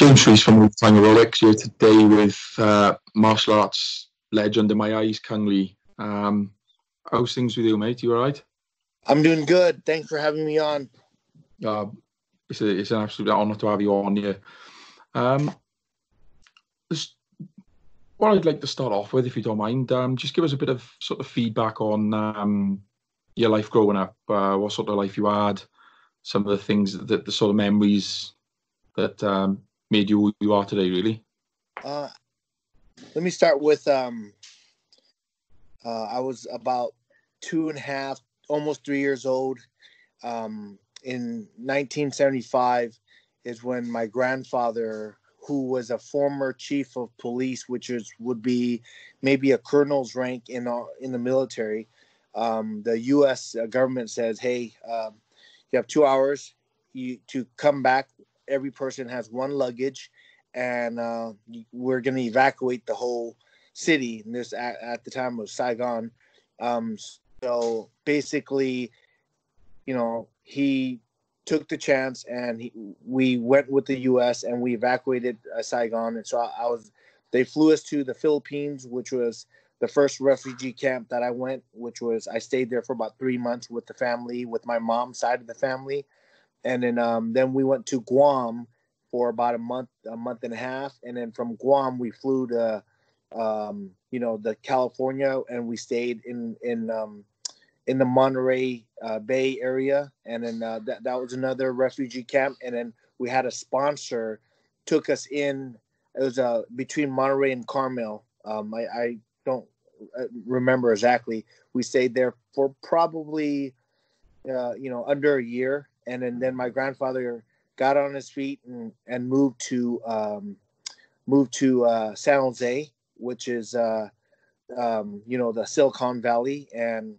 James Reese from Flying Aerobics here today with martial arts legend in my eyes, Cung Lee. How's things with you, mate? You all right? I'm doing good. Thanks for having me on. It's an absolute honour to have you on here. What I'd like to start off with, if you don't mind, just give us a bit of sort of feedback on your life growing up, what sort of life you had, some of the things, the sort of memories that made you who you are today, really. Let me start with I was about 2.5, almost 3 years old. In 1975 is when my grandfather, who was a former chief of police, which would be maybe a colonel's rank in the military. The U.S. government says, hey, you have 2 hours to come back. Every person has one luggage, and we're going to evacuate the whole city. And this at the time was Saigon. So basically, he took the chance, and we went with the U.S. and we evacuated Saigon. And so they flew us to the Philippines, which was the first refugee camp that I went, I stayed there for about 3 months with the family, with my mom's side of the family. And then we went to Guam for about a month and a half. And then from Guam, we flew to, the California, and we stayed in the Monterey Bay area. And then that was another refugee camp. And then we had a sponsor took us in. It was between Monterey and Carmel. I don't remember exactly. We stayed there for probably, under a year. And then my grandfather got on his feet and moved to San Jose, which is the Silicon Valley, and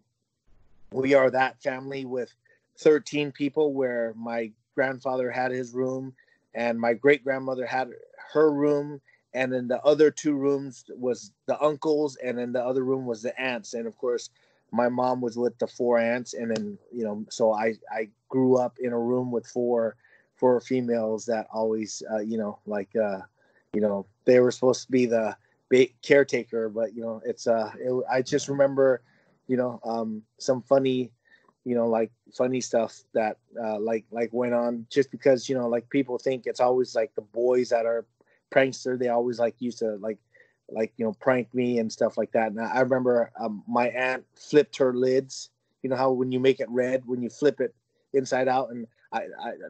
we are that family with 13 people, where my grandfather had his room and my great grandmother had her room, and then the other 2 rooms was the uncles, and then the other room was the aunts. And of course, my mom was with the 4 aunts, and then so I grew up in a room with four females that always they were supposed to be the caretaker, but I just remember some funny funny stuff that went on, just because people think it's always like the boys that are prankster. They always used to prank me and stuff like that. And I remember my aunt flipped her lids. You know how when you make it red, when you flip it inside out, and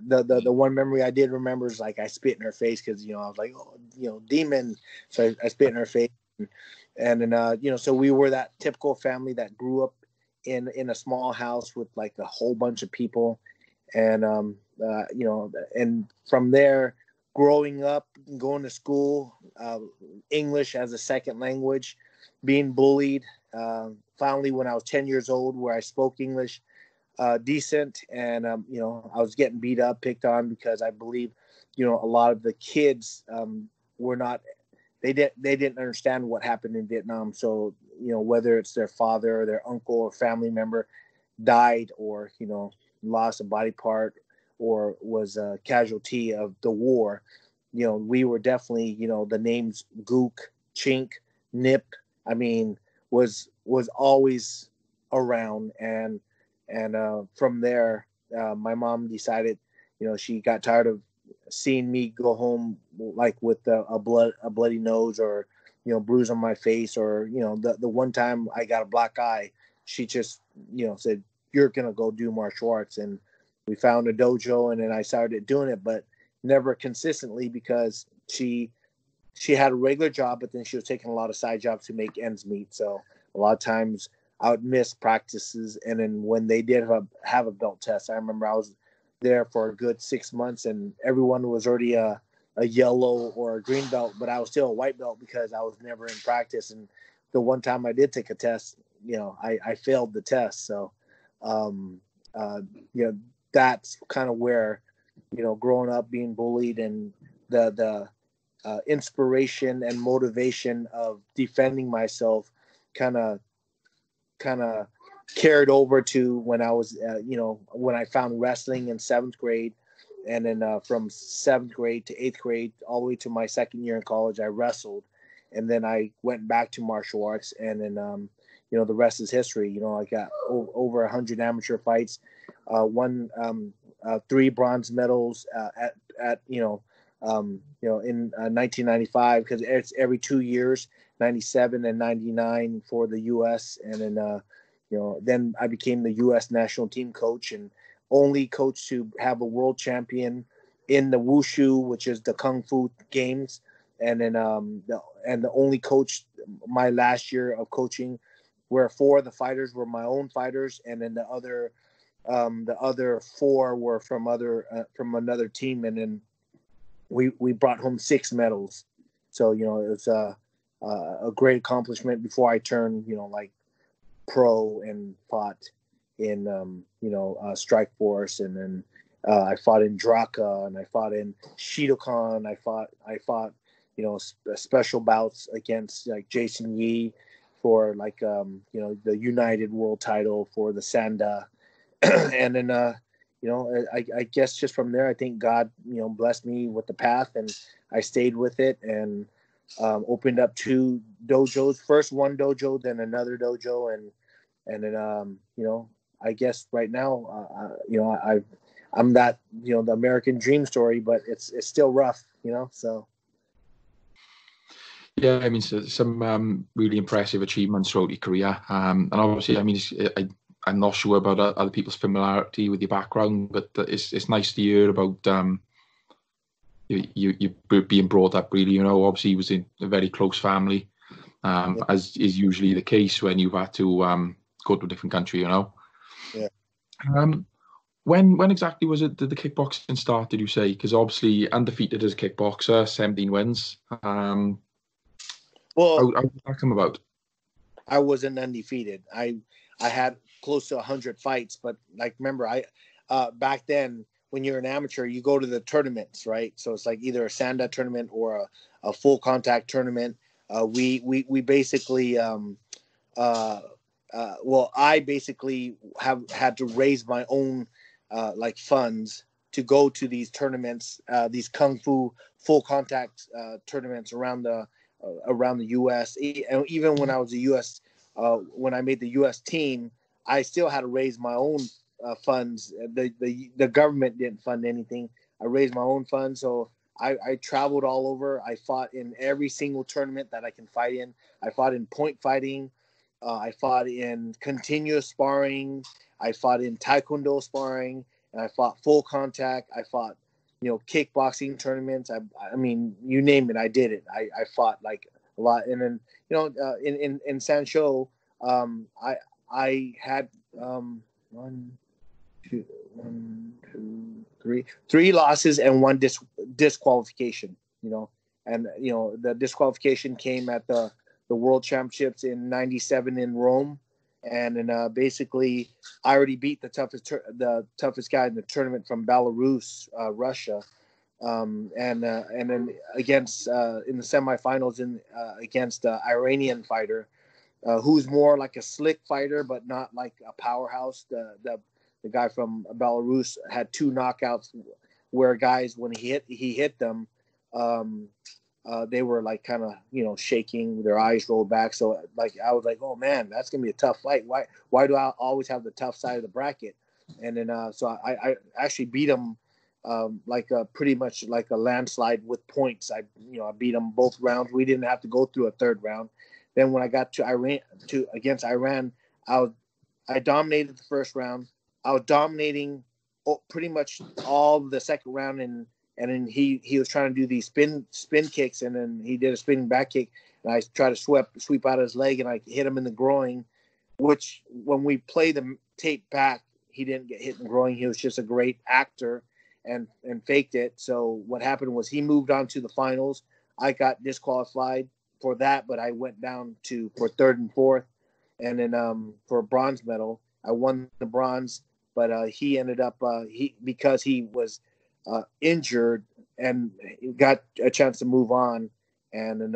the one memory I did remember is I spit in her face, because I was like, oh, demon. So I spit in her face, and then so we were that typical family that grew up in a small house with a whole bunch of people, and and from there, growing up, going to school, English as a second language, being bullied. Finally, when I was 10 years old, where I spoke English decent, and I was getting beat up, picked on, because I believe a lot of the kids were not. They didn't understand what happened in Vietnam. So whether it's their father or their uncle or family member died, or lost a body part, or was a casualty of the war, we were definitely, the names Gook, Chink, Nip, was always around. And from there, my mom decided, she got tired of seeing me go home with a bloody nose, or bruise on my face, or the one time I got a black eye. She just said, you're gonna go do martial arts. And we found a dojo, and then I started doing it, but never consistently, because she had a regular job, but then she was taking a lot of side jobs to make ends meet. So a lot of times I would miss practices. And then when they did have a belt test, I remember I was there for a good 6 months, and everyone was already a yellow or a green belt, but I was still a white belt because I was never in practice. And the one time I did take a test, I failed the test. So, that's kind of where, growing up, being bullied, and the inspiration and motivation of defending myself kind of carried over to when I was, when I found wrestling in 7th grade. and then from 7th grade to 8th grade, all the way to my second year in college, I wrestled, and then I went back to martial arts, and then the rest is history. I got over 100 amateur fights, won 3 bronze medals at in 1995, because it's every 2 years, 97 and 99 for the U.S. And then then I became the U.S. national team coach, and only coach to have a world champion in the wushu, which is the kung fu games. And then the only coach my last year of coaching, where 4 of the fighters were my own fighters, and then the other 4 were from another team, and then we brought home 6 medals. So it was a great accomplishment before I turned pro and fought in Strike Force, and then I fought in Draka, and I fought in Shidokan. I fought special bouts against Jason Yee for the United World title for the Sanda. And then I guess just from there, I think God blessed me with the path, and I stayed with it, and opened up 2 dojos, first one dojo, then another dojo, and then I guess right now I'm that the American dream story, but it's still rough, so. Yeah, I mean, some really impressive achievements throughout your career, and obviously, I mean, I'm not sure about other people's familiarity with your background, but it's nice to hear about you being brought up really. Obviously, he was in a very close family, as is usually the case when you've had to go to a different country. Yeah. When exactly was it did the kickboxing start? Did you say? Because obviously, undefeated as a kickboxer, 17 wins. Well, how did that come about? I wasn't undefeated. I had close to 100 fights, but remember, I back then, when you're an amateur, you go to the tournaments, right? So it's either a Sanda tournament or a full contact tournament. We basically I basically have had to raise my own funds to go to these tournaments, these kung fu full contact tournaments around the U.S. Even when I was a U.S. When I made the U.S. team, I still had to raise my own funds. The government didn't fund anything. I raised my own funds, so I traveled all over. I fought in every single tournament that I can fight in. I fought in point fighting. I fought in continuous sparring. I fought in taekwondo sparring, and I fought full contact. I fought, kickboxing tournaments. I mean, you name it, I did it. I fought a lot, and then in Sancho, I had 3 losses and 1 disqualification. And the disqualification came at the World Championships in '97 in Rome, and then basically I already beat the toughest guy in the tournament from Belarus, Russia, and then against in the semifinals against Iranian fighter, who's more like a slick fighter but not like a powerhouse. The guy from Belarus had 2 knockouts where guys, when he hit them, they were kind of shaking, their eyes rolled back. So I was like, oh man, that's gonna be a tough fight. Why do I always have the tough side of the bracket? And then so I actually beat him pretty much like a landslide with points. I beat him both rounds. We didn't have to go through a 3rd round. Then when I got to against Iran, I dominated the 1st round. I was dominating pretty much all the 2nd round, and then he was trying to do these spin kicks, and then he did a spinning back kick, and I tried to sweep out his leg, and I hit him in the groin, which when we play the tape back, he didn't get hit in the groin. He was just a great actor and faked it. So what happened was he moved on to the finals. I got disqualified for that, but I went down for 3rd and 4th, and then for a bronze medal, I won the bronze, but he ended up because he was injured and got a chance to move on, and then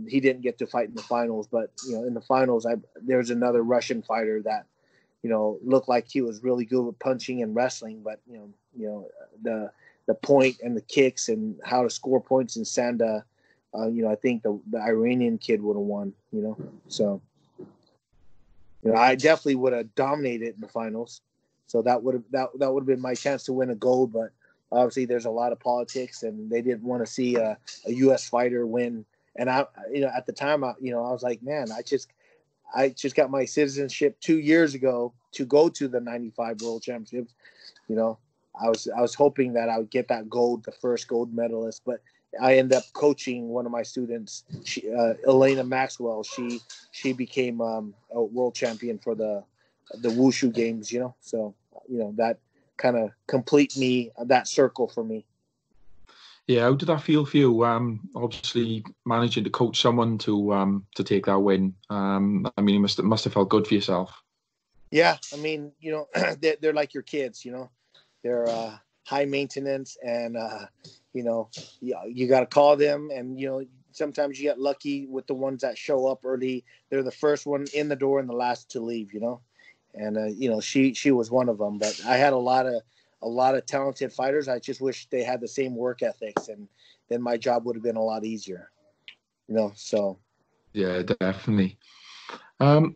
he didn't get to fight in the finals. But in the finals, there's another Russian fighter that looked like he was really good with punching and wrestling, but the point and the kicks and how to score points in Sanda, I think the Iranian kid would have won. So I definitely would have dominated in the finals. So that would have been my chance to win a gold, but obviously there's a lot of politics, and they didn't want to see a U.S. fighter win. And I, at the time, I was like, man, I just got my citizenship 2 years ago to go to the 95 World Championships. I was hoping that I would get that gold, the first gold medalist, but I ended up coaching one of my students, Elena Maxwell. She became a world champion for the Wushu games, so that kind of complete me, that circle for me. Yeah, how did that feel for you? Obviously managing to coach someone to take that win. I mean, it must have felt good for yourself. Yeah, I mean, they're like your kids. They're high maintenance, and you got to call them, and sometimes you get lucky with the ones that show up early. They're the first one in the door and the last to leave. And she was one of them. But I had a lot of talented fighters. I just wish they had the same work ethics, and then my job would have been a lot easier. So. Yeah, definitely. And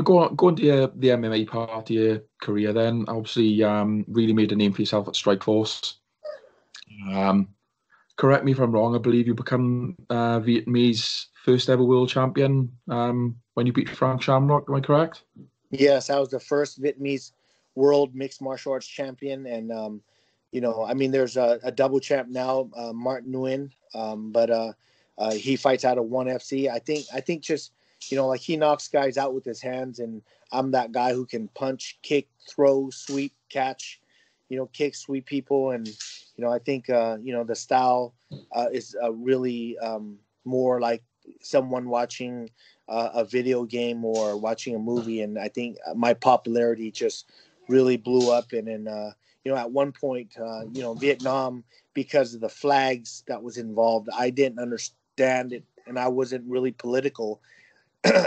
going to the MMA part of your career, then obviously really made a name for yourself at Strikeforce. Correct me if I'm wrong. I believe you become Vietnamese first ever world champion when you beat Frank Shamrock. Am I correct? Yes, I was the first Vietnamese world mixed martial arts champion, and I mean, there's a double champ now, Martin Nguyen, but he fights out of ONE FC. I think just like he knocks guys out with his hands, and I'm that guy who can punch, kick, throw, sweep, catch, kick, sweep people, and I think the style is really more like someone watching a video game or watching a movie, and I think my popularity just really blew up. And then at one point, Vietnam, because of the flags that was involved, I didn't understand it, and I wasn't really political,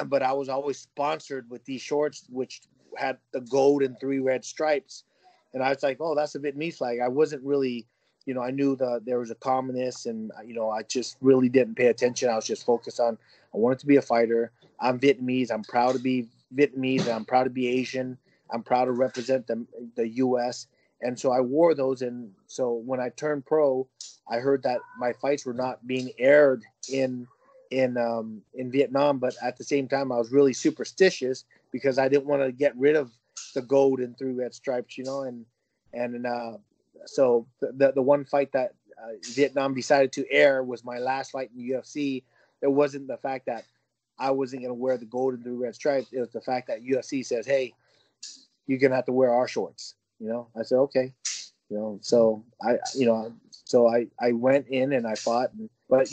but I was always sponsored with these shorts which had the gold and 3 red stripes, and I was like, oh, that's a Vietnamese flag. I wasn't really, I knew there was a communist, and I just really didn't pay attention. I was just focused on, I wanted to be a fighter. I'm Vietnamese. I'm proud to be Vietnamese. And I'm proud to be Asian. I'm proud to represent the U.S. And so I wore those. And so when I turned pro, I heard that my fights were not being aired in Vietnam. But at the same time, I was really superstitious because I didn't want to get rid of the gold and 3 red stripes, so the one fight that Vietnam decided to air was my last fight in the UFC. It wasn't the fact that I wasn't going to wear the gold and 3 red stripes. It was the fact that UFC says, hey, you're going to have to wear our shorts. I said, okay. So I went in and I fought. But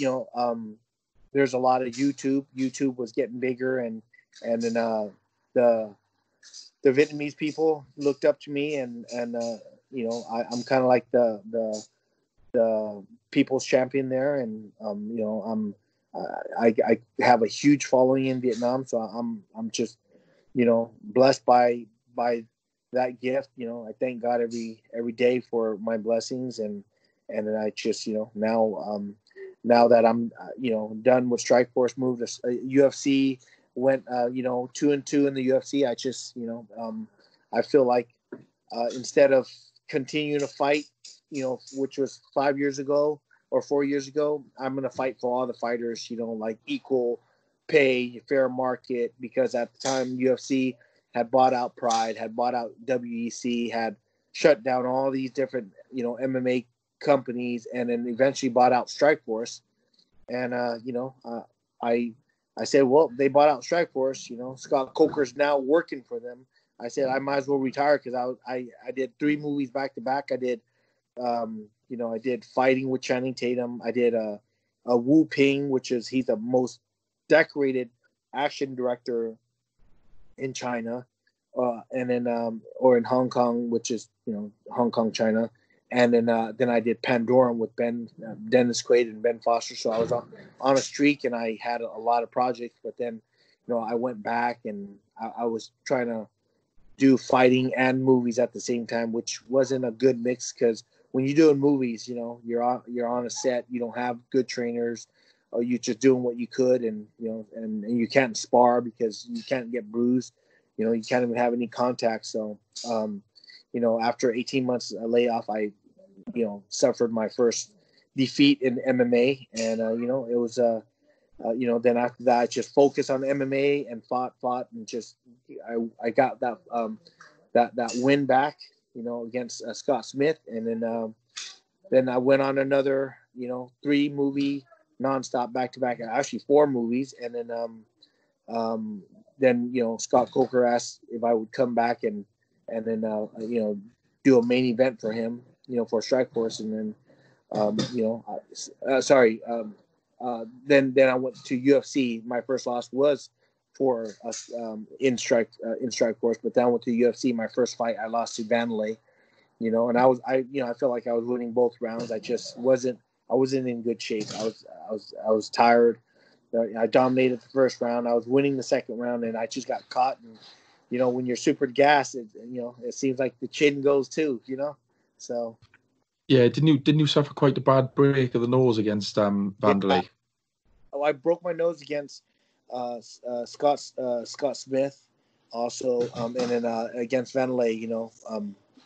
there's a lot of YouTube. YouTube was getting bigger, and then the Vietnamese people looked up to me, and I'm kind of like the people's champion there, and I have a huge following in Vietnam, so I'm just blessed by that gift. I thank God every day for my blessings, and then I just now that I'm done with Strikeforce, moved to UFC, went 2-2 in the UFC. I just I feel like instead of continuing to fight, which was 5 years ago or 4 years ago, I'm going to fight for all the fighters, like equal pay, fair market, because at the time UFC had bought out Pride, had bought out WEC, had shut down all these different, MMA companies, and then eventually bought out Strikeforce. And, I said, well, they bought out Strikeforce, Scott Coker's now working for them. I said I might as well retire because I did 3 movies back to back. I did, I did Fighting with Channing Tatum. I did a Wu Ping, he's the most decorated action director in China, and then or in Hong Kong, which is Hong Kong, China. And then I did Pandorum with Dennis Quaid and Ben Foster. So I was on a streak, and I had a lot of projects. But then, I went back, and I was trying to do fighting and movies at the same time, which wasn't a good mix because when you're doing movies, you know, you're on a set, you don't have good trainers, or you're just doing what you could, and you know, and you can't spar because you can't get bruised, you know, you can't even have any contact. So, you know, after 18 months layoff, I, you know, suffered my first defeat in MMA, and you know, it was you know, then after that, I just focused on MMA and fought, and just I got that that win back, you know, against Scott Smith, and then I went on another, you know, 3 movie nonstop back to back, actually 4 movies, and then you know, Scott Coker asked if I would come back and then you know, do a main event for him, you know, for Strikeforce, and then you know, then I went to UFC. My first loss was for us in Strikeforce, but then I went to UFC. My first fight, I lost to Vanderlei, you know, and I felt like I was winning both rounds. I just wasn't in good shape. I was tired. I dominated the first round. I was winning the second round, and I just got caught. And you know, when you're super gassed, you know, it seems like the chin goes too. You know, so. Yeah, didn't you suffer quite a bad break of the nose against Vanderlei? Yeah. Oh, I broke my nose against Scott Smith, also, and then against Vanderlei. You know,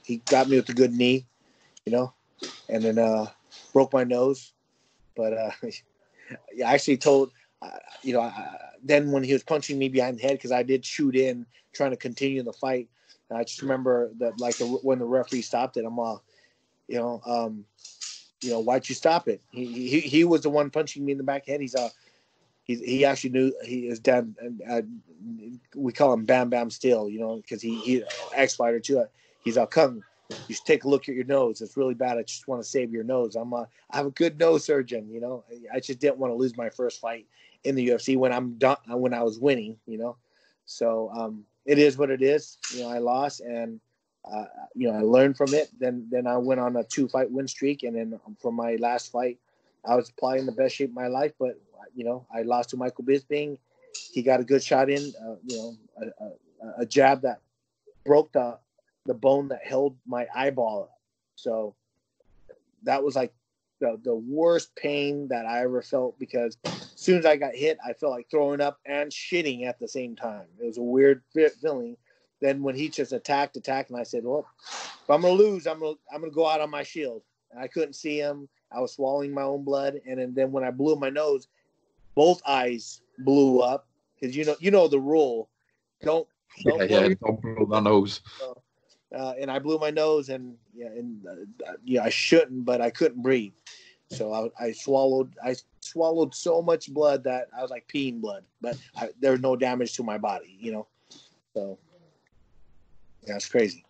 he got me with a good knee, you know, and then broke my nose. But I actually told, you know, then when he was punching me behind the head, because I did shoot in trying to continue the fight. And I just remember that, like, when the referee stopped it, I'm all, you know, why'd you stop it? He was the one punching me in the back head. He actually knew he is done. We call him Bam Bam Steel, you know, because he ex-fighter too. He's a Kung. You should take a look at your nose. It's really bad. I just want to save your nose. I have a good nose surgeon, you know. I just didn't want to lose my first fight in the UFC when I'm done, when I was winning, you know. So it is what it is. You know, I lost, and you know, I learned from it. Then I went on a 2-fight win streak, and then for my last fight, I was probably in the best shape of my life. But you know, I lost to Michael Bisping. He got a good shot in. You know, a jab that broke the bone that held my eyeball. So that was like the worst pain that I ever felt, because as soon as I got hit, I felt like throwing up and shitting at the same time. It was a weird feeling. Then when he just attacked, and I said, well, if I'm going to lose, I'm gonna go out on my shield. And I couldn't see him. I was swallowing my own blood. And then when I blew my nose, both eyes blew up, because you know the rule. Don't blow don't blow that nose. And I blew my nose, and I shouldn't, but I couldn't breathe. So I swallowed so much blood that I was like peeing blood, but there was no damage to my body, you know. So yeah, it's crazy.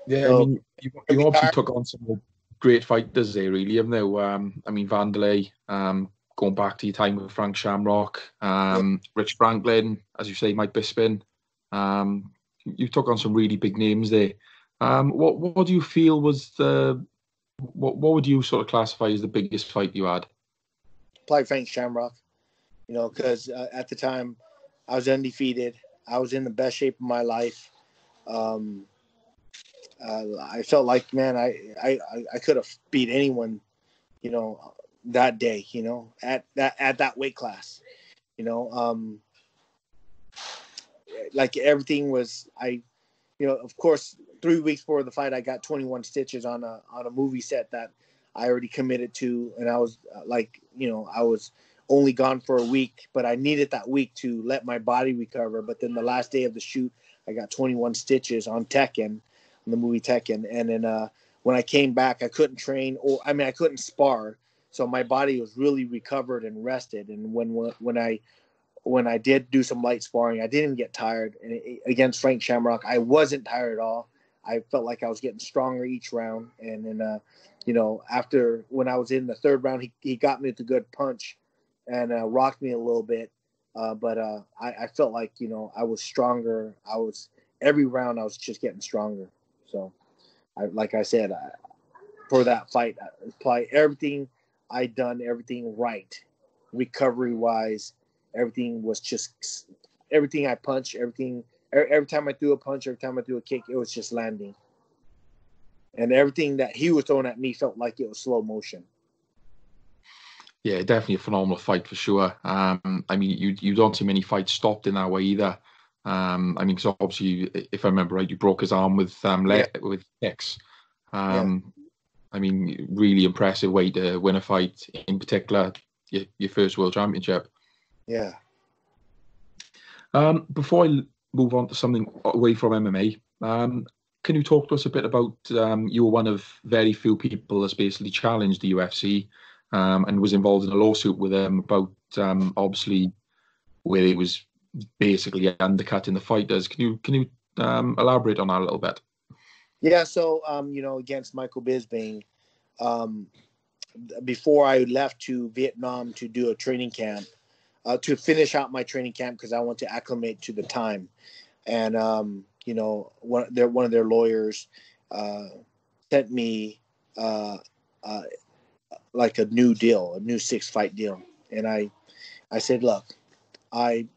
Yeah, so, I mean, you obviously took on some great fighters there, really, haven't you? I mean, Vanderlei, going back to your time with Frank Shamrock, Rich Franklin, as you say, Mike Bisping. You took on some really big names there. What do you feel was what would you sort of classify as the biggest fight you had? Probably Frank Shamrock, you know, because at the time I was undefeated. I was in the best shape of my life. I felt like, man, I could have beat anyone, you know, that day, you know, at that weight class, you know, like everything was, you know, of course, 3 weeks before the fight, I got 21 stitches on a movie set that I already committed to. And I was like, you know, I was only gone for a week, but I needed that week to let my body recover. But then the last day of the shoot, I got 21 stitches on Tekken, on the movie Tekken. And then when I came back, I couldn't train, I couldn't spar. So my body was really recovered and rested. And when I did do some light sparring, I didn't get tired. And against Frank Shamrock, I wasn't tired at all. I felt like I was getting stronger each round. And then, you know, after, when I was in the third round, he got me with a good punch and rocked me a little bit. But I felt like, you know, I was stronger. Every round I was just getting stronger. So, like I said, for that fight, probably everything I done, everything right, recovery-wise. Everything was just, everything I punched, everything every time I threw a punch, every time I threw a kick, it was just landing. And everything that he was throwing at me felt like it was slow motion. Yeah, definitely a phenomenal fight for sure. I mean, you don't see many fights stopped in that way either. I mean, because obviously, if I remember right, you broke his arm with with kicks. Yeah. I mean, really impressive way to win a fight. In particular, your first world championship. Yeah. Before I move on to something away from MMA, can you talk to us a bit about you were one of very few people that's basically challenged the UFC and was involved in a lawsuit with them about obviously where it was basically undercutting the fighters. Can you elaborate on that a little bit? Yeah. So, against Michael Bisping, um, before I left to Vietnam to do a training camp, to finish out my training camp because I want to acclimate to the time. And, one of their lawyers sent me like a new deal, a new 6-fight deal. And I said, look, I'm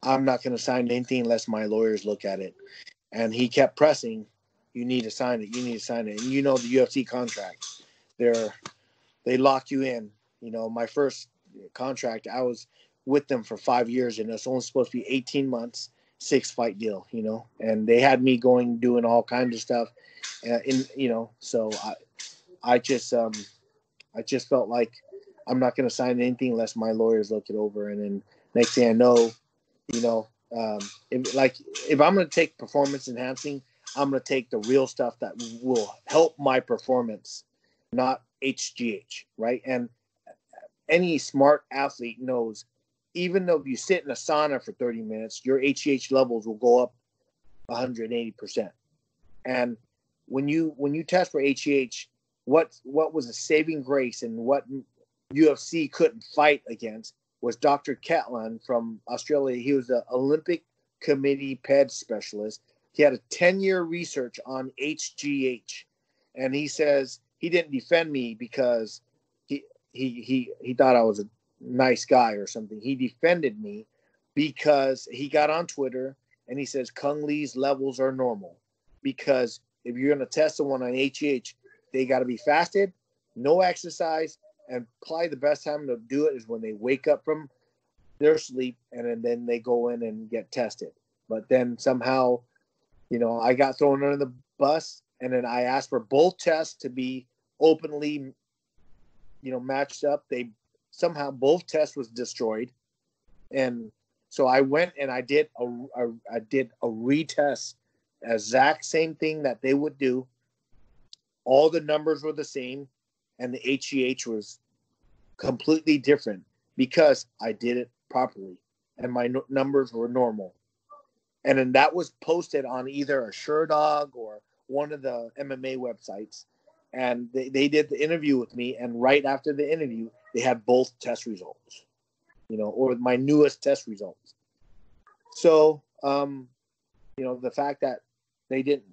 not going to sign anything unless my lawyers look at it. And he kept pressing, you need to sign it. You need to sign it. And the UFC contract, they lock you in. My first contract, I was with them for 5 years, and it's only supposed to be 18 months, 6-fight deal, and they had me doing all kinds of stuff. So I just felt like I'm not going to sign anything unless my lawyers look it over. And then next thing I know, if I'm going to take performance enhancing, I'm going to take the real stuff that will help my performance, not HGH, right? And any smart athlete knows, even though if you sit in a sauna for 30 minutes, your HGH levels will go up 180%. And when you test for HGH, what was a saving grace and what UFC couldn't fight against was Dr. Catlin from Australia. He was the Olympic Committee PED specialist. He had a 10-year research on HGH, and he says he didn't defend me because he thought I was a nice guy or something. He defended me because he got on Twitter and he says Kung Lee's levels are normal, because if you're going to test someone on HGH, they got to be fasted, no exercise, and probably the best time to do it is when they wake up from their sleep, and then they go in and get tested. But then somehow, I got thrown under the bus, and then I asked for both tests to be openly, matched up. They somehow both tests was destroyed, and so I went and I did a retest, exact same thing that they would do. All the numbers were the same, and the HGH was completely different because I did it properly and my numbers were normal. And then that was posted on either a SureDog or one of the MMA websites. And they did the interview with me. And right after the interview, they had both test results, or my newest test results. So, the fact that they didn't,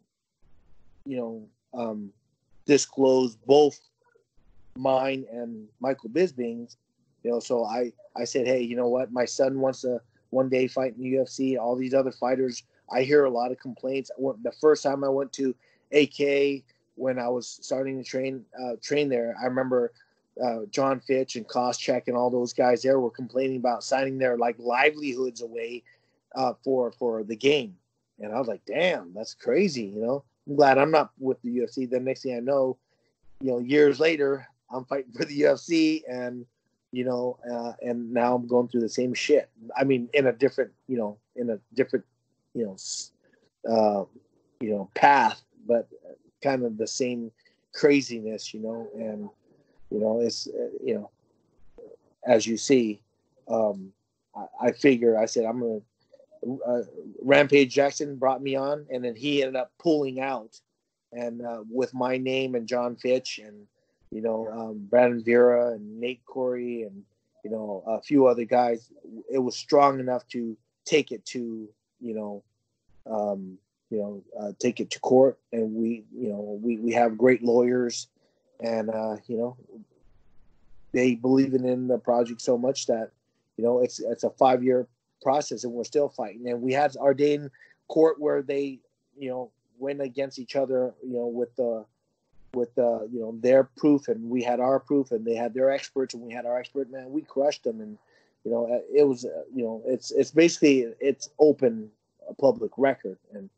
disclose both mine and Michael Bisping's, so I said, hey, you know what? My son wants to one day fight in the UFC. All these other fighters, I hear a lot of complaints. The first time I went to AK when I was starting to train there, I remember John Fitch and Koscheck and all those guys there were complaining about signing their livelihoods away for the game. And I was like, damn, that's crazy. I'm glad I'm not with the UFC. The next thing I know, years later, I'm fighting for the UFC, and and now I'm going through the same shit. I mean, in a different, path, but kind of the same craziness, and it's as you see, I figure I said I'm gonna. Rampage Jackson brought me on, and then he ended up pulling out, and with my name and John Fitch and Brandon Vera and Nate Corey and a few other guys, it was strong enough to take it to take it to court. And we have great lawyers, and they believe in the project so much that it's a 5-year process, and we're still fighting. And we had our day in court where they, went against each other, with their proof, and we had our proof, and they had their experts, and we had our expert. Man, we crushed them, and it was, it's basically it's open, a public record, and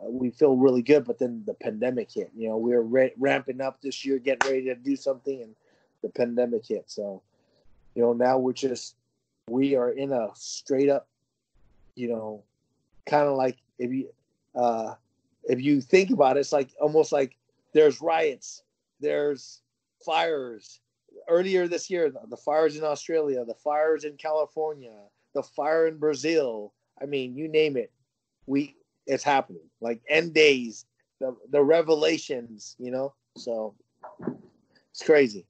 we feel really good. But then the pandemic hit. We were ramping up this year, getting ready to do something, and the pandemic hit. So, now we are in a straight up, kind of like if you think about it, it's like almost like there's riots, there's fires. Earlier this year, the fires in Australia, the fires in California, the fire in Brazil. I mean, you name it, it's happening. Like end days, the revelations, So it's crazy.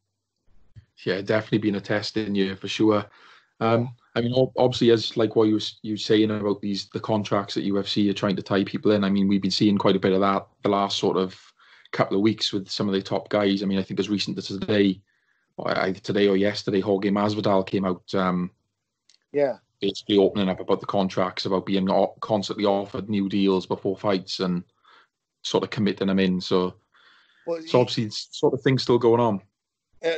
Yeah, definitely been a testing year for sure. I mean, obviously, as like what you were saying about the contracts that UFC are trying to tie people in. I mean, we've been seeing quite a bit of that the last sort of couple of weeks with some of the top guys. I mean, I think as recent as today, either today or yesterday, Jorge Masvidal came out, basically opening up about the contracts, about being constantly offered new deals before fights and sort of committing them in. So obviously, it's sort of things still going on.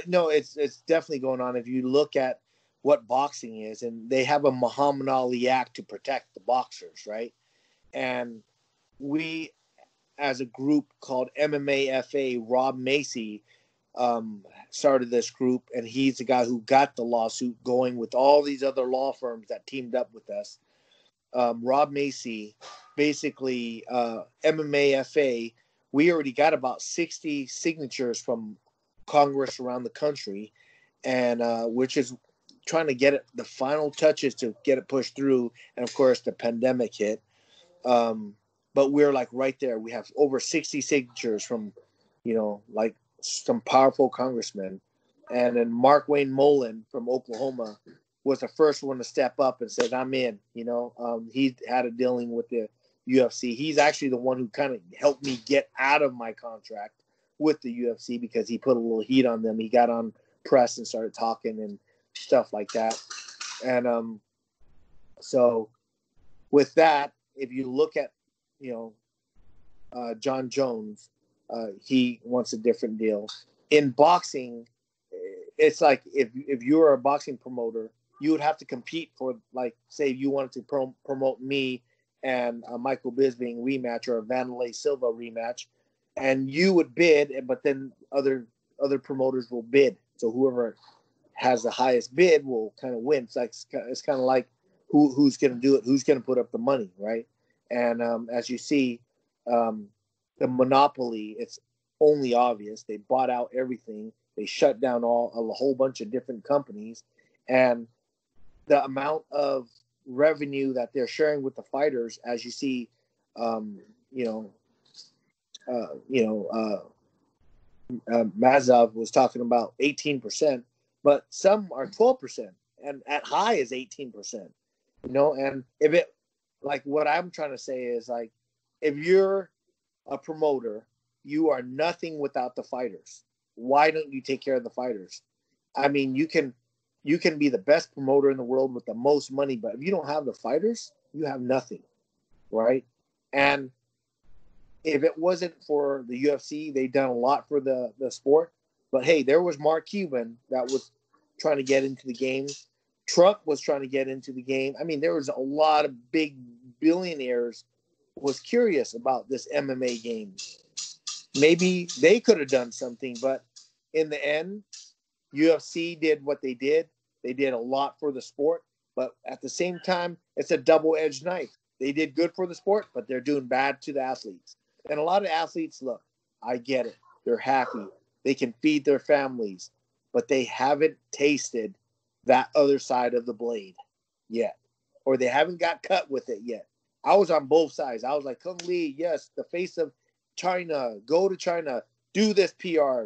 No, it's definitely going on. If you look at what boxing is, and they have a Muhammad Ali Act to protect the boxers, right? And we, as a group called MMAFA, Rob Macy started this group, and he's the guy who got the lawsuit going with all these other law firms that teamed up with us. Rob Macy, basically, MMAFA, we already got about 60 signatures from Congress around the country, and which is trying to get the final touches to get it pushed through. And of course, the pandemic hit. But we're like right there. We have over 60 signatures from, like some powerful congressmen. And then Mark Wayne Mullen from Oklahoma was the first one to step up and said, I'm in. He had a dealing with the UFC. He's actually the one who kind of helped me get out of my contract with the UFC because he put a little heat on them. He got on press and started talking and stuff like that. And so with that, if you look at, John Jones, he wants a different deal. In boxing, it's like if you were a boxing promoter, you would have to compete for, like, say you wanted to promote me and a Michael Bisping rematch or a Vanderlei Silva rematch, and you would bid, but then other promoters will bid. So whoever has the highest bid will kind of win. It's kind of like who's going to do it, who's going to put up the money, right? And as you see, the monopoly, it's only obvious. They bought out everything. They shut down a whole bunch of different companies, and the amount of revenue that they're sharing with the fighters, as you see, Mazov was talking about 18%, but some are 12%, and at high is 18%. And if it, like, what I'm trying to say is, like, if you're a promoter, you are nothing without the fighters. Why don't you take care of the fighters? I mean, you can be the best promoter in the world with the most money, but if you don't have the fighters, you have nothing, right? And if it wasn't for the UFC, they've done a lot for the sport. But hey, there was Mark Cuban that was trying to get into the game. Trump was trying to get into the game. I mean, there was a lot of big billionaires was curious about this MMA game. Maybe they could have done something, but in the end, UFC did what they did. They did a lot for the sport, but at the same time, it's a double-edged knife. They did good for the sport, but they're doing bad to the athletes. And a lot of athletes, look, I get it. They're happy. They can feed their families, but they haven't tasted that other side of the blade yet, or they haven't got cut with it yet. I was on both sides. I was like, Kung Lee, yes, the face of China, go to China, do this PR,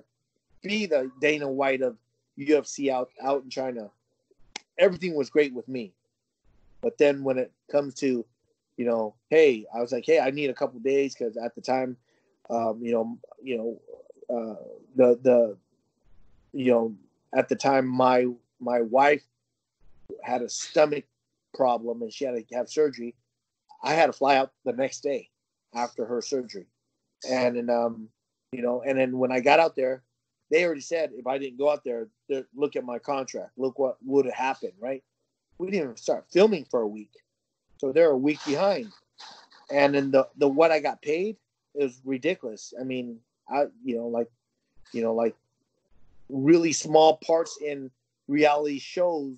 be the Dana White of UFC out in China. Everything was great with me. But then when it comes to, hey, I was like, hey, I need a couple days, because at the time, at the time my wife had a stomach problem and she had to have surgery, I had to fly out the next day after her surgery. And then, you know, and then when I got out there, they already said if I didn't go out there, look at my contract. Look what would have happened, right? We didn't even start filming for a week. So they're a week behind. And then the what I got paid is ridiculous. I mean, like really small parts in reality shows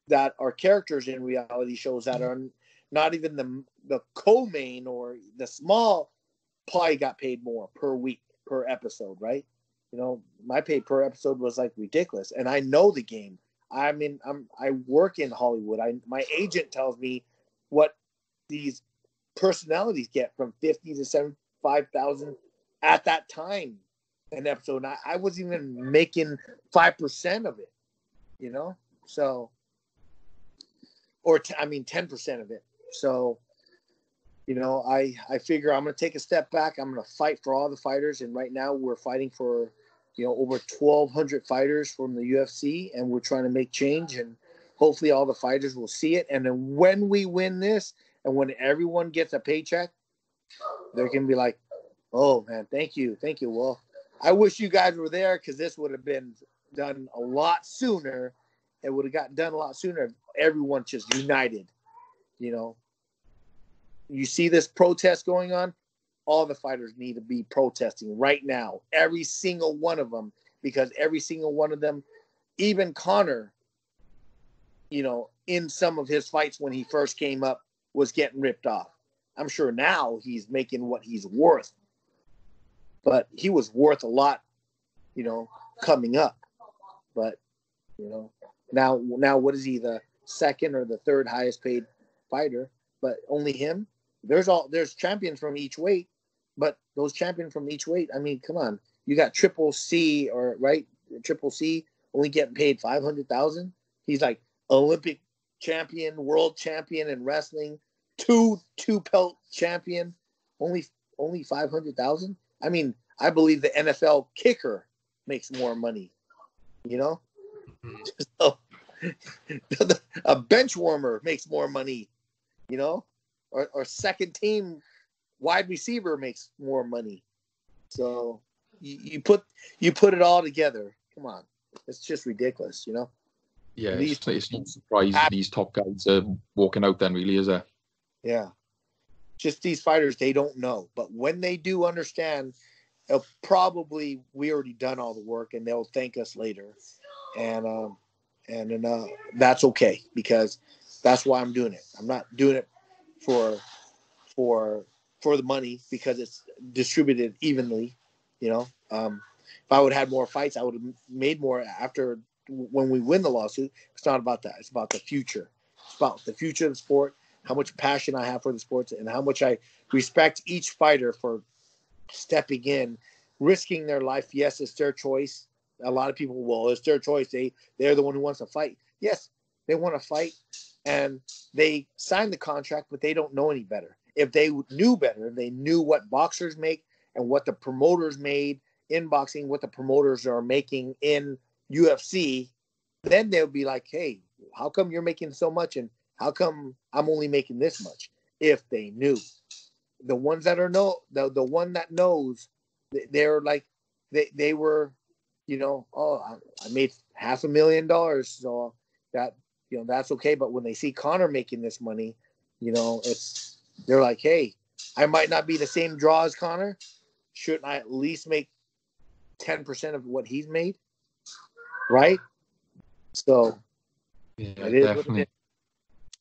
that are characters in reality shows that are not even the co-main or the small probably got paid more per week, per episode, right? You know, my pay per episode was like ridiculous. And I know the game. I mean, I work in Hollywood. My agent tells me what these personalities get from 50 to 75,000 at that time an episode. And I wasn't even making 5% of it, you know? So, 10% of it. So, you know, I figure I'm going to take a step back. I'm going to fight for all the fighters. And right now we're fighting for, you know, over 1,200 fighters from the UFC, and we're trying to make change, and hopefully all the fighters will see it. And then when we win this and when everyone gets a paycheck, they're going to be like, oh, man, thank you. Thank you. Well, I wish you guys were there because this would have been done a lot sooner. It would have gotten done a lot sooner if everyone just united, you know. You see this protest going on, all the fighters need to be protesting right now. Every single one of them, because every single one of them, even Conor, you know, in some of his fights when he first came up, was getting ripped off. I'm sure now he's making what he's worth, but he was worth a lot, you know, coming up. But, you know, now what is he, the second or the third highest paid fighter? But only him. There's champions from each weight, but those champions from each weight, I mean, come on. You got Triple C Triple C only getting paid $500,000. He's like Olympic champion, world champion in wrestling, two pelt champion, only $500,000. I mean, I believe the NFL kicker makes more money, you know? So, a bench warmer makes more money, you know? Or second team wide receiver makes more money. So you put it all together. Come on, it's just ridiculous, you know. Yeah, it's not surprised these top guys are walking out then, really, is it? Yeah, just these fighters, they don't know, but when they do understand, probably we already done all the work, and they'll thank us later, and that's okay, because that's why I'm doing it. I'm not doing it for the money, because it's distributed evenly, you know. If I would have had more fights, I would have made more after when we win the lawsuit. It's not about that. It's about the future. It's about the future of the sport, how much passion I have for the sports, and how much I respect each fighter for stepping in, risking their life. Yes, it's their choice. A lot of people, well, it's their choice. They're the one who wants to fight. Yes, they want to fight, and they signed the contract, but they don't know any better. If they knew better, they knew what boxers make and what the promoters made in boxing, what the promoters are making in UFC, then they'll be like, hey, how come you're making so much, and how come I'm only making this much? If they knew. The ones that are the one that knows, they're like, they were, you know, oh, I made $500,000, so that, you know, that's okay. But when they see Conor making this money, you know, they're like, hey, I might not be the same draw as Conor. Shouldn't I at least make 10% of what he's made? Right? So, yeah, definitely.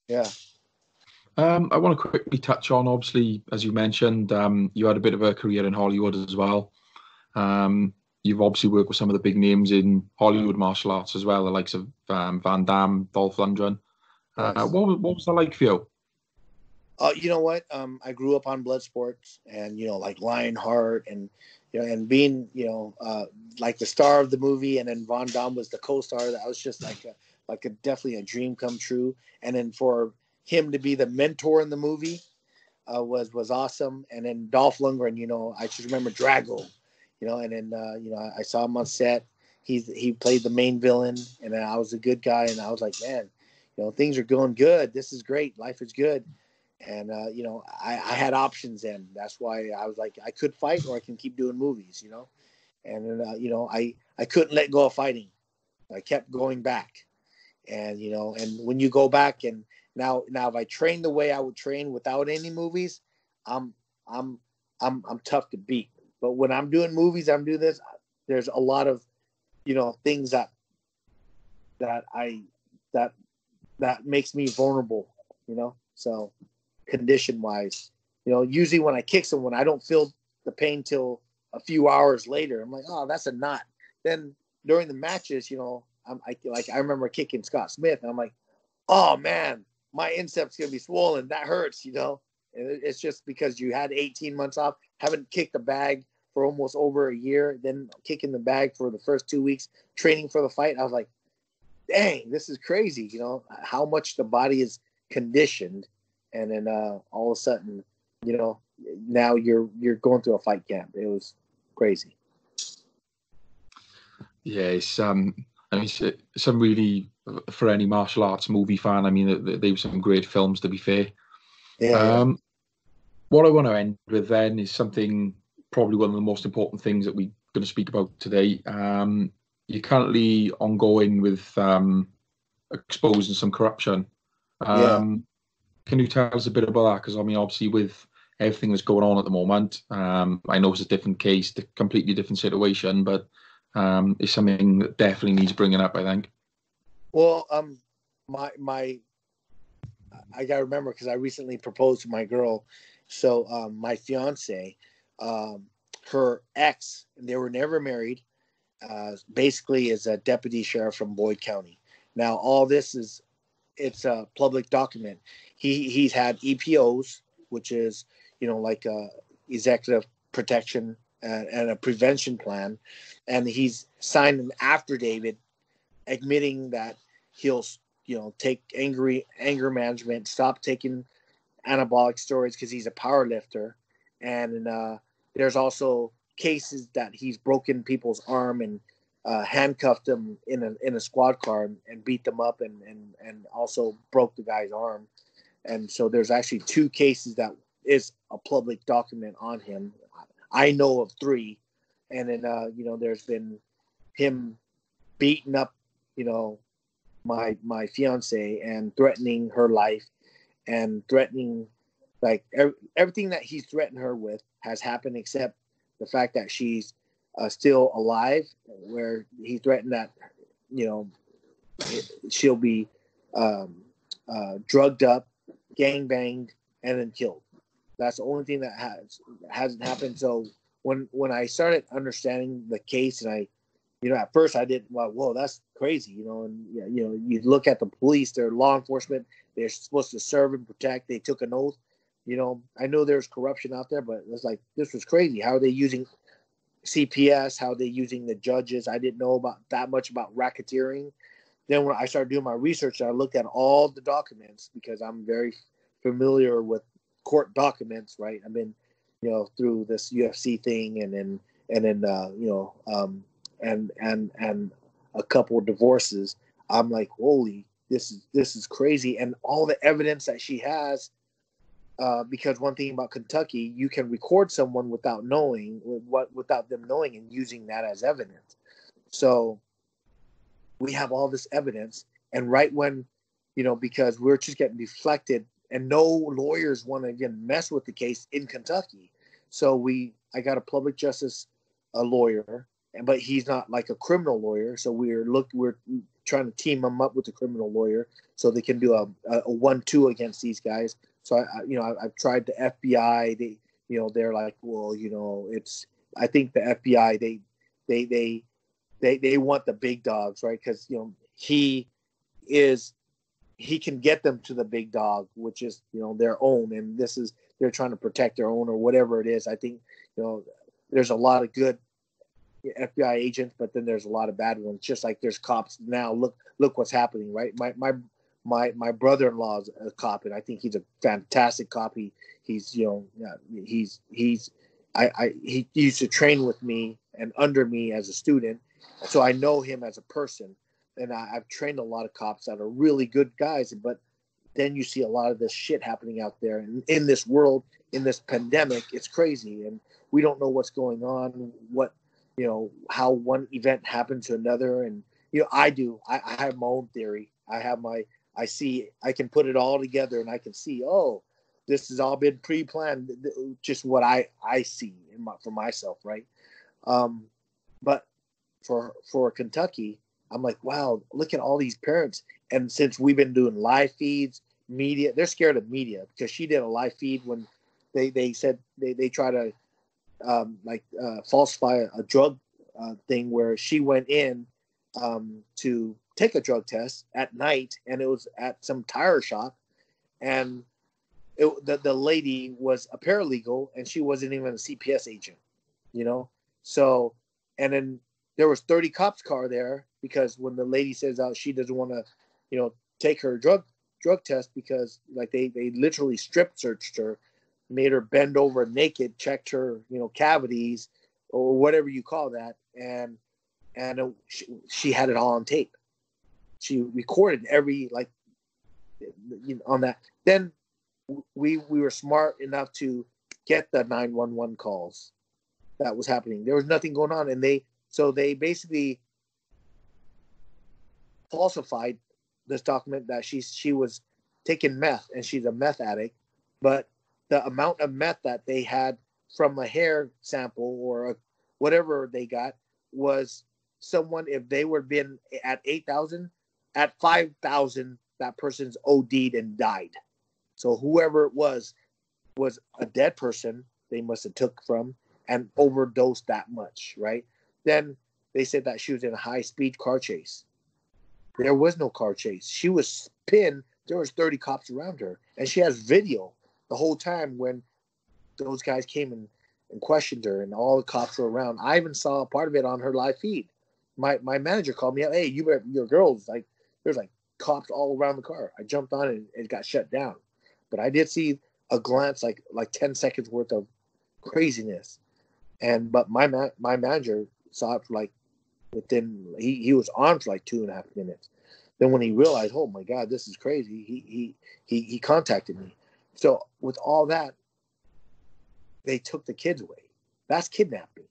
Yeah. I want to quickly touch on, obviously, as you mentioned, you had a bit of a career in Hollywood as well. You've obviously worked with some of the big names in Hollywood martial arts as well, the likes of Van Damme, Dolph Lundgren. Nice. What was that like for you? You know what? I grew up on blood sports, and, you know, like Lionheart, and, you know, and being, you know, like the star of the movie, and then Van Damme was the co-star. That was just definitely a dream come true. And then for him to be the mentor in the movie was awesome. And then Dolph Lundgren, you know, I just remember Drago, you know, and then you know, I saw him on set. He played the main villain, and then I was a good guy, and I was like, man, things are going good. This is great. Life is good. And, I had options then. That's why I was like, I could fight or I can keep doing movies, And, I couldn't let go of fighting. I kept going back. And, and when you go back and now if I train the way I would train without any movies, I'm tough to beat. But when I'm doing movies, I'm doing this, there's a lot of, things that makes me vulnerable, so condition wise, usually when I kick someone, I don't feel the pain till a few hours later. I'm like, oh, that's a knot. Then during the matches, I remember kicking Scott Smith and I'm like, oh man, my incept's going to be swollen. That hurts, And it's just because you had 18 months off, haven't kicked a bag for almost over a year, then kicking the bag for the first 2 weeks, training for the fight. I was like, dang, this is crazy, how much the body is conditioned. And then all of a sudden, now you're going through a fight camp. It was crazy. Yeah, it's I mean, some really, for any martial arts movie fan, I mean, they were some great films, to be fair. Yeah. What I want to end with then is something, probably one of the most important things that we're going to speak about today. You're currently ongoing with exposing some corruption. Can you tell us a bit about that? Because, I mean, obviously with everything that's going on at the moment, I know it's a different case, a completely different situation, but it's something that definitely needs bringing up, I think. Well, I got to remember, because I recently proposed to my girl. So my fiance, her ex, they were never married, basically is a deputy sheriff from Boyd County. Now, all this it's a public document. He's had EPOs, which is, like executive protection and a prevention plan. And he's signed an affidavit admitting that he'll, take anger management, stop taking anabolic steroids because he's a power lifter. And there's also cases that he's broken people's arm and handcuffed them in a squad car and beat them up and also broke the guy's arm. And so there's actually 2 cases that is a public document on him. I know of 3. And then, there's been him beating up, my fiance and threatening her life and threatening, like, everything that he's threatened her with has happened, except the fact that she's still alive, where he threatened that, she'll be drugged up, gangbanged, and then killed. That's the only thing that hasn't happened. So when I started understanding the case, and I, at first I didn't, well, whoa, that's crazy, and you look at the police, they're law enforcement, they're supposed to serve and protect. They took an oath. I know there's corruption out there, but it's like, this was crazy. How are they using CPS? How are they using the judges? I didn't know about that much about racketeering. Then when I started doing my research, I looked at all the documents, because I'm very familiar with court documents, right? I've been, through this UFC thing, and then and a couple of divorces. I'm like, holy, this is crazy. And all the evidence that she has, because one thing about Kentucky, you can record someone without them knowing, and using that as evidence. So we have all this evidence, and right when, because we're just getting deflected, and no lawyers want to again mess with the case in Kentucky. So I got a public justice lawyer, but he's not like a criminal lawyer. So we're trying to team him up with a criminal lawyer so they can do a 1-2 against these guys. So I've tried the FBI. They're like, well, I think the FBI, they want the big dogs, right? Because he can get them to the big dog, which is their own, and they're trying to protect their own, or whatever it is. I think there's a lot of good FBI agents, but then there's a lot of bad ones. Just like there's cops now. Look what's happening, right? My brother-in-law is a cop, and I think he's a fantastic cop. He used to train with me and under me as a student, so I know him as a person. and I've trained a lot of cops that are really good guys, but then you see a lot of this shit happening out there, and in this world, in this pandemic, it's crazy, and we don't know what's going on, what, you know, how one event happened to another. And, you know, I have my own theory. I can put it all together, and I can see, oh, this has all been pre-planned, just what I see for myself, right? But for Kentucky, I'm like, wow, look at all these parents. And since we've been doing live feeds, media, they're scared of media, because she did a live feed when they said they try to falsify a drug thing, where she went in to take a drug test at night, and it was at some tire shop, and the lady was a paralegal, and she wasn't even a CPS agent, you know. So, and then there was 30 cops car there, because when the lady says she doesn't want to, you know, take her drug test, because like they literally strip searched her, made her bend over naked, checked her, you know, cavities or whatever you call that, and she had it all on tape. She recorded every, like, you know, on that. Then we were smart enough to get the 911 calls that was happening. There was nothing going on, and they basically falsified this document that she was taking meth, and she's a meth addict, but the amount of meth that they had from a hair sample or whatever they got was someone, if they were been at 8,000, at 5,000, that person's OD'd and died. So whoever it was a dead person they must have took from and overdosed that much, right? Then they said that she was in a high-speed car chase. There was no car chase. She was pinned. There was 30 cops around her, and she has video the whole time when those guys came and questioned her, and all the cops were around. I even saw a part of it on her live feed. My manager called me up. Hey, your girls, like, there's like cops all around the car. I jumped on it, and it got shut down. But I did see a glance, like 10 seconds worth of craziness. But my manager saw it for like within, he was on for like 2.5 minutes. Then when he realized, oh my God, this is crazy, he contacted me. So with all that, they took the kids away. That's kidnapping.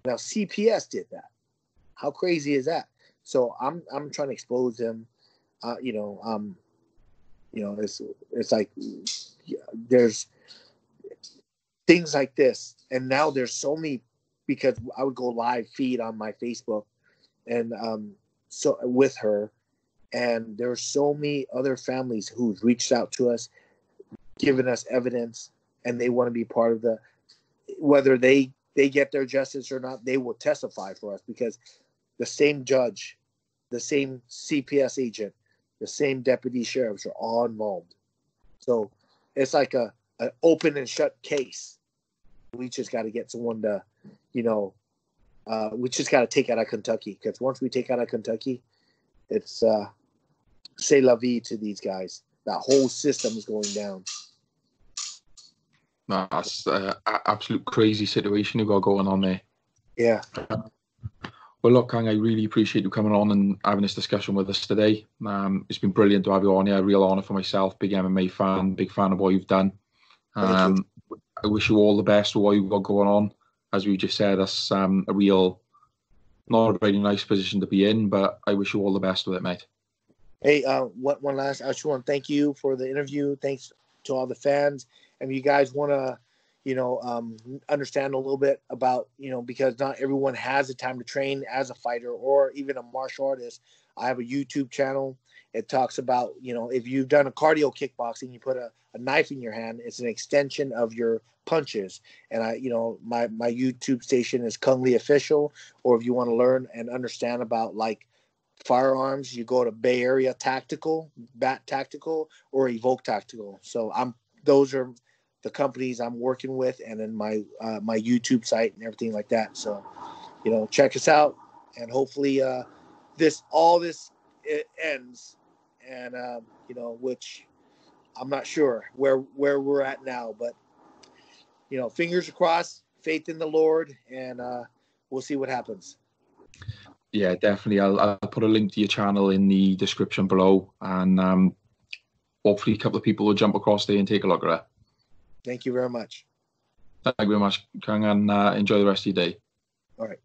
Now CPS did that. How crazy is that? So I'm trying to expose them. It's like there's things like this, and now there's so many, because I would go live feed on my Facebook, and so with her, and there are so many other families who've reached out to us, given us evidence, and they want to be part of the, whether they get their justice or not, they will testify for us, because the same judge, the same CPS agent, the same deputy sheriffs are all involved. So it's like an open and shut case. We just got to get someone to, we just got to take out of Kentucky, because once we take out of Kentucky, it's c'est la vie to these guys. That whole system is going down. That's an absolute crazy situation you've got going on there. Yeah. Well, look, Kang, I really appreciate you coming on and having this discussion with us today. It's been brilliant to have you on here. A real honour for myself. Big MMA fan, big fan of what you've done. Thank you. I wish you all the best with what you've got going on. As we just said, that's a real, not a very nice position to be in, but I wish you all the best with it, mate. Hey, one last, I just want to thank you for the interview. Thanks to all the fans. And you guys want to, understand a little bit about, because not everyone has the time to train as a fighter or even a martial artist. I have a YouTube channel. It talks about, if you've done a cardio kickboxing, you put a knife in your hand, it's an extension of your punches. And my YouTube station is Kung Lee Official. Or if you want to learn and understand about like firearms, you go to Bay Area Tactical, Bat Tactical, or Evoke Tactical. So those are the companies I'm working with, and then my YouTube site and everything like that. So, check us out, and hopefully all this it ends, and which I'm not sure where we're at now, but fingers crossed, faith in the Lord, and we'll see what happens. Yeah, definitely. I'll put a link to your channel in the description below, and hopefully a couple of people will jump across there and take a look at it. Thank you very much. Thank you very much, Kang, and enjoy the rest of your day. All right.